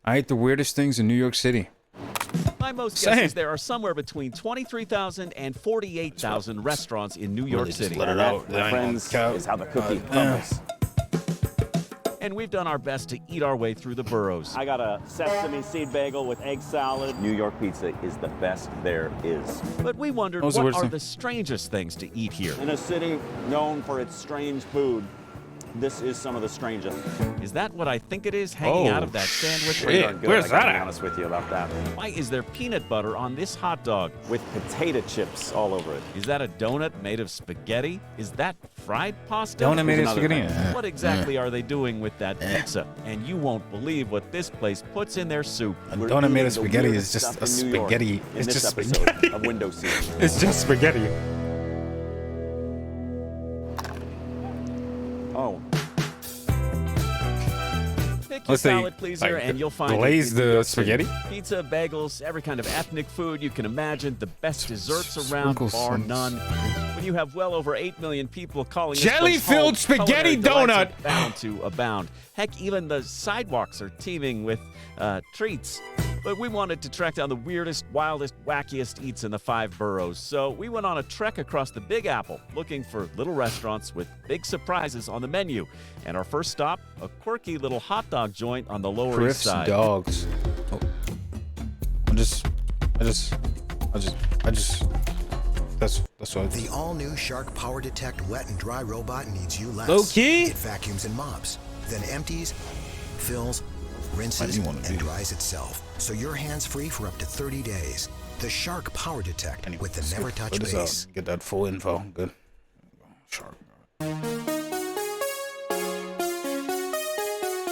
I ate the weirdest things in New York City. My most guesses there are somewhere between 23,000 and 48,000 restaurants in New York City. Let it out. My friends, is how the cookie crumbles. And we've done our best to eat our way through the boroughs. I got a sesame seed bagel with egg salad. New York pizza is the best there is. But we wondered, What was the what worst are thing? the strangest things to eat here? In a city known for its strange food, this is some of the strangest. Is that what I think it is hanging out of that sandwich? shit. Darn good, Where's I gotta that be at? honest with you about that. Why is there peanut butter on this hot dog? With potato chips all over it. Is that a donut made of spaghetti? Is that fried pasta? Donut made of another spaghetti. thing. What exactly are they doing with that pizza? And you won't believe what this place puts in their soup. A We're donut made eating of the spaghetti weirdest is just stuff a in New York spaghetti. in It's this just episode spaghetti. of Window Seat. It's just spaghetti. Oh, Pick your Let's say, salad, please, here, like, and you'll find it glaze in New the York City. spaghetti? Pizza, bagels, every kind of ethnic food you can imagine, the best desserts around, Sprinkle bar some- none. When you have well over 8 million people calling this Jelly-filled place home, spaghetti culinary delights donut. are bound to abound. Heck, even the sidewalks are teeming with treats. But we wanted to track down the weirdest, wildest, wackiest eats in the 5 boroughs. So we went on a trek across the Big Apple, looking for little restaurants with big surprises on the menu. And our first stop, a quirky little hot dog joint on the Lower East Criff's Side. dogs. Oh. That's what. The all-new Shark Power Detect wet and dry robot needs you less. Low key? It vacuums and mops, then empties, fills, rinses, you wanna and do? dries itself. So you're hands-free for up to 30 days. The Shark Power Detect with the Never Touch Put this base. out. Get that full info. Good. Shark.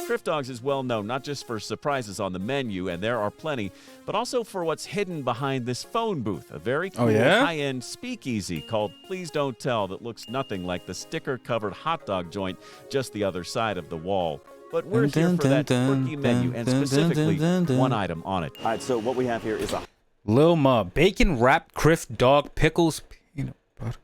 Criff Dogs is well known not just for surprises on the menu, and there are plenty, but also for what's hidden behind this phone booth, a very cool yeah? high-end speakeasy called Please Don't Tell that looks nothing like the sticker-covered hot dog joint just the other side of the wall. But we're here for that quirky menu and specifically one item on it. all right, so what we have here is a Lil Ma bacon wrapped Criff dog pickles peanut butter.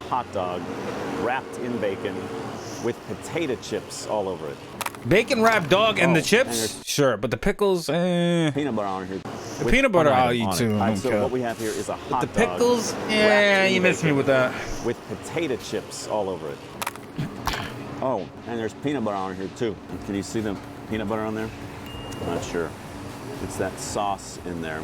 hot dog wrapped in bacon with potato chips all over it. Bacon wrapped dog and Oh, the and chips? there's- Sure, but the pickles, Peanut butter on here. The with peanut butter one I'll item eat on it. too. All I right, don't so care. what we have here is a hot The dog pickles? wrapped Yeah, in you missed me bacon with that. with potato chips all over it. Oh, and there's peanut butter on here too. Can you see the peanut butter on there? I'm not sure. It's that sauce in there.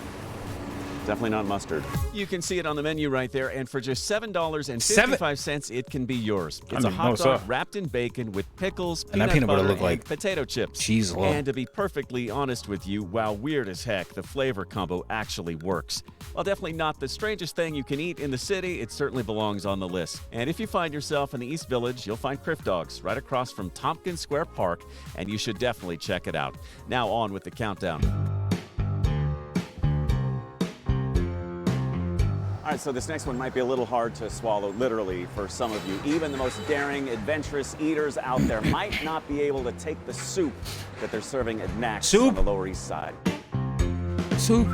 Definitely not mustard. You can see it on the menu right there, and for just $7.55, it can be yours. It's a mean, hot no, dog sir. wrapped in bacon with pickles, And that peanut peanut butter butter, look and like potato chips. cheese alone. And to be perfectly honest with you, while weird as heck, the flavor combo actually works. While definitely not the strangest thing you can eat in the city, it certainly belongs on the list. And if you find yourself in the East Village, you'll find Criff Dogs right across from Tompkins Square Park, and you should definitely check it out. Now on with the countdown. All right, so this next one might be a little hard to swallow, literally, for some of you. Even the most daring, adventurous eaters out there might not be able to take the soup that they're serving at Nax Soup? on the Lower East Side. Soup.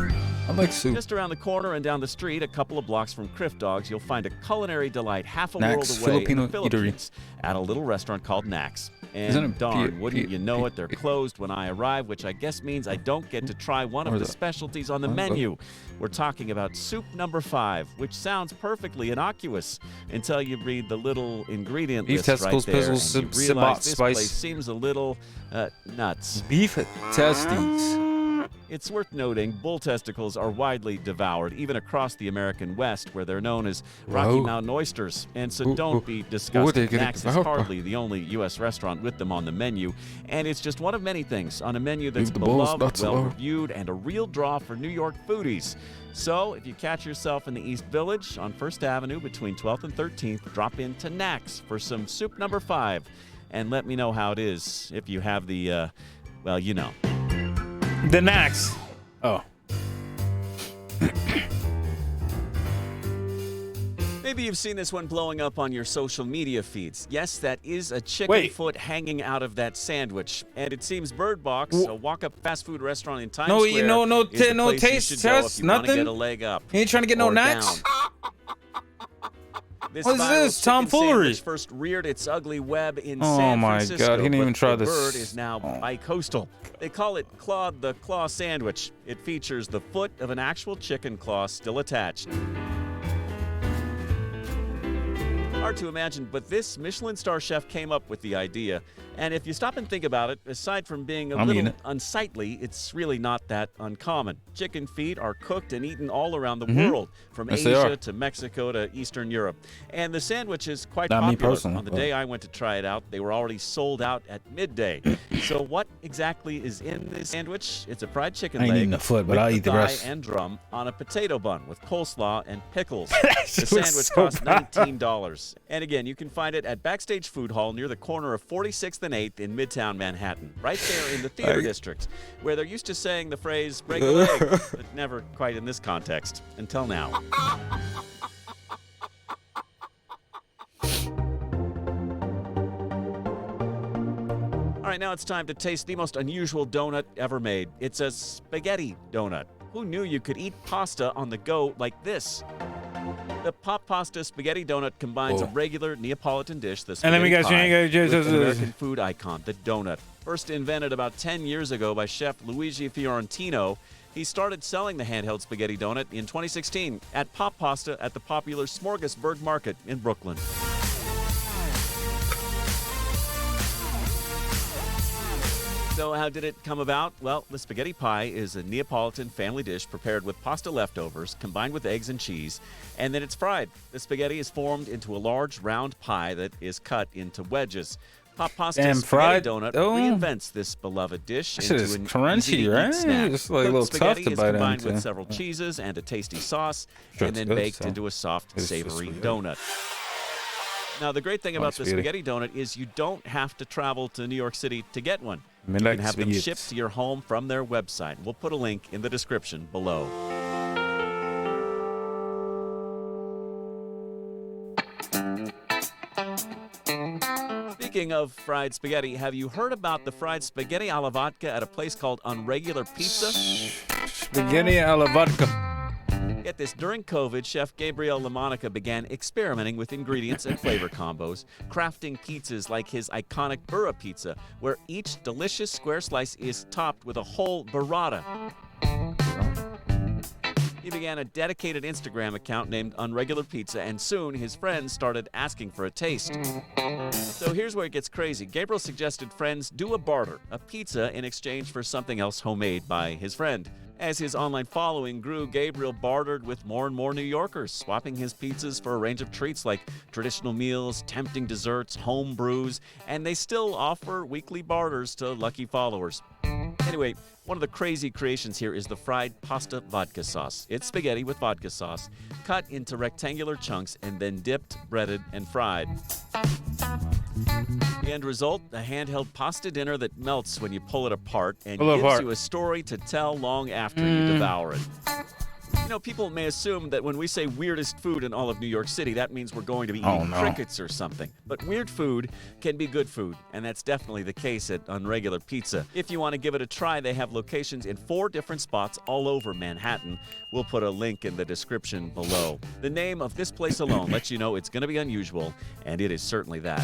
I like soup. Just around the corner and down the street, a couple of blocks from Criff Dogs, you'll find a culinary delight half a Nax, world away Filipino in the eatery. Philippines at a little restaurant called Nax. Isn't And it darn, P- wouldn't P- you know P- it, they're closed when I arrive, which I guess means I don't get to try one of Or the the- specialties on the or the- menu. We're talking about soup number 5, which sounds perfectly innocuous until you read the little ingredient Beef list testicles, right there, pickles, and you sibot realize this spice. place seems a little nuts. Beef testes. It's worth noting, bull testicles are widely devoured, even across the American West, where they're known as Rocky Wow. Mountain oysters. And so Ooh, don't ooh. be Ooh, disgusted. they get Nax is devoured. hardly the only U.S. restaurant with them on the menu. And it's just one of many things on a menu that's Leave the bulls beloved, nuts alone. well-reviewed, and a real draw for New York foodies. So if you catch yourself in the East Village on 1st Avenue between 12th and 13th, drop into Nax for some soup number 5. And let me know how it is if you have the, well, you know. The Nax. Oh. Maybe you've seen this one blowing up on your social media feeds. Yes, that is a chicken Wait. foot hanging out of that sandwich. And it seems Bird Box, a walk-up fast food restaurant in Times No, Square, no is the no place you taste should go if test, you wanna nothing? get a leg up. You ain't trying to get no or Nax? down. This What is viral this? chicken Tomfoolery. sandwich first reared its ugly web in Oh San my Francisco. God, he didn't even but try the this. bird is now bi-coastal. They call it Claude the Claw Sandwich. It features the foot of an actual chicken claw still attached. Hard to imagine, but this Michelin star chef came up with the idea. And if you stop and think about it, aside from being a I'm eating little it. unsightly, it's really not that uncommon. Chicken feet are cooked and eaten all around the world, from Yes, they Asia are. to Mexico to Eastern Europe. And the sandwich is quite Not me popular. personally, On the but- day I went to try it out, they were already sold out at midday. So what exactly is in this sandwich? It's a fried chicken I ain't leg eating the foot, but with I'll the eat the thigh rest. and drum on a potato bun with coleslaw and pickles. shit The was sandwich so costs bad. $19. And again, you can find it at Backstage Food Hall near the corner of 46th and 8th in Midtown Manhattan, right there in the theater district, where they're used to saying the phrase break a leg, but never quite in this context, until now. All right, now it's time to taste the most unusual donut ever made. It's a spaghetti donut. Who knew you could eat pasta on the go like this? The Pop Pasta Spaghetti Donut combines a Oh. regular Neapolitan dish, the And let me spaghetti guess, you pie, ain't got- with an American food icon, the donut. First invented about 10 years ago by chef Luigi Fiorentino, he started selling the handheld spaghetti donut in 2016 at Pop Pasta at the popular Smorgasburg Market in Brooklyn. So how did it come about? Well, the spaghetti pie is a Neapolitan family dish prepared with pasta leftovers combined with eggs and cheese, and then it's fried. The spaghetti is formed into a large round pie that is cut into wedges. Pop Pasta's Damn, spaghetti fried- donut oh. reinvents this beloved dish That shit into is an crunchy, easy-to-eat right? snack. It's like a Cooked little tough spaghetti to is bite combined with into. several cheeses and a tasty sauce, Sure, and it's then good, baked so into a soft, it's just savory weird. donut. Now, the great thing about the spaghetti. spaghetti donut is you don't have to travel to New York City to get one. Me You like can have them spaghetti. shipped to your home from their website. We'll put a link in the description below. Speaking of fried spaghetti, have you heard about the fried spaghetti alla vodka at a place called Unregular Pizza? Spaghetti alla vodka. Get this, during COVID, Chef Gabriel LaMonica began experimenting with ingredients and flavor combos, crafting pizzas like his iconic burra pizza, where each delicious square slice is topped with a whole burrata. He began a dedicated Instagram account named Unregular Pizza, and soon his friends started asking for a taste. So here's where it gets crazy. Gabriel suggested friends do a barter, a pizza in exchange for something else homemade by his friend. As his online following grew, Gabriel bartered with more and more New Yorkers, swapping his pizzas for a range of treats like traditional meals, tempting desserts, home brews, and they still offer weekly barters to lucky followers. Anyway, one of the crazy creations here is the fried pasta vodka sauce. It's spaghetti with vodka sauce, cut into rectangular chunks and then dipped, breaded, and fried. The end result, a handheld pasta dinner that melts when you pull it apart and Pull it gives apart. you a story to tell long after you devour it. You know, people may assume that when we say weirdest food in all of New York City, that means we're going to be Oh, eating no. crickets or something. But weird food can be good food, and that's definitely the case at Unregular Pizza. If you want to give it a try, they have locations in 4 different spots all over Manhattan. We'll put a link in the description below. The name of this place alone lets you know it's going to be unusual, and it is certainly that.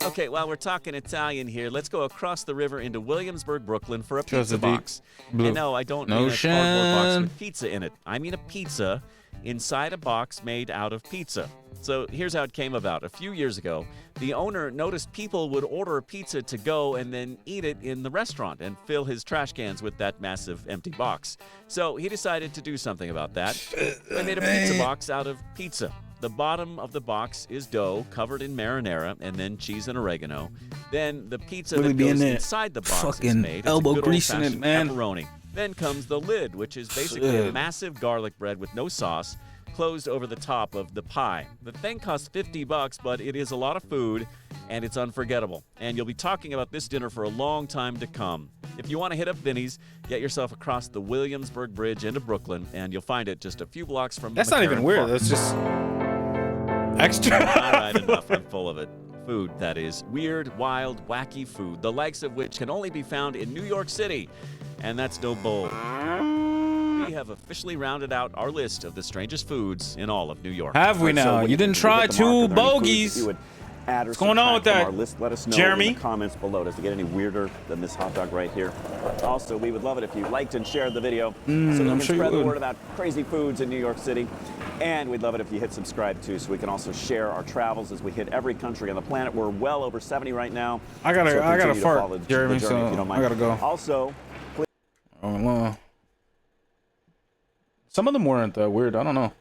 Okay, while we're talking Italian here, let's go across the river into Williamsburg, Brooklyn for a Just pizza a deep box. blue And no, I don't mean a ocean. cardboard box with pizza in it. I mean a pizza inside a box made out of pizza. So here's how it came about. A few years ago, the owner noticed people would order a pizza to go and then eat it in the restaurant and fill his trash cans with that massive empty box. So he decided to do something about that. They made a pizza box out of pizza. The bottom of the box is dough covered in marinara and then cheese and oregano. Then the pizza Really that be in goes there inside the box is fucking made. It's a elbow good greasing it, old-fashioned man. pepperoni. Then comes the lid, which is basically a Shit. massive garlic bread with no sauce, closed over the top of the pie. The thing costs $50, but it is a lot of food, and it's unforgettable. And you'll be talking about this dinner for a long time to come. If you want to hit up Vinny's, get yourself across the Williamsburg Bridge into Brooklyn, and you'll find it just a few blocks from That's not even McCarran weird. Park. That's just extra. All right, enough. I'm full of it. Food, that is. Weird, wild, wacky food, the likes of which can only be found in New York City. And that's no bull. we have officially rounded out our list of the strangest foods in all of New York. Have we now? You didn't try two bogeys. What's going on with that, our list? Let us know Jeremy? in the comments below. Does it get any weirder than this hot dog right here? Also, we would love it if you liked and shared the video so we can sure you spread the would. word about crazy foods in New York City. And we'd love it if you hit subscribe too, so we can also share our travels as we hit every country on the planet. We're well over 70 right now. I gotta continue to fart, follow the Jeremy, journey if so you don't mind. I gotta go. Also, Oh, some of them weren't that weird. I don't know.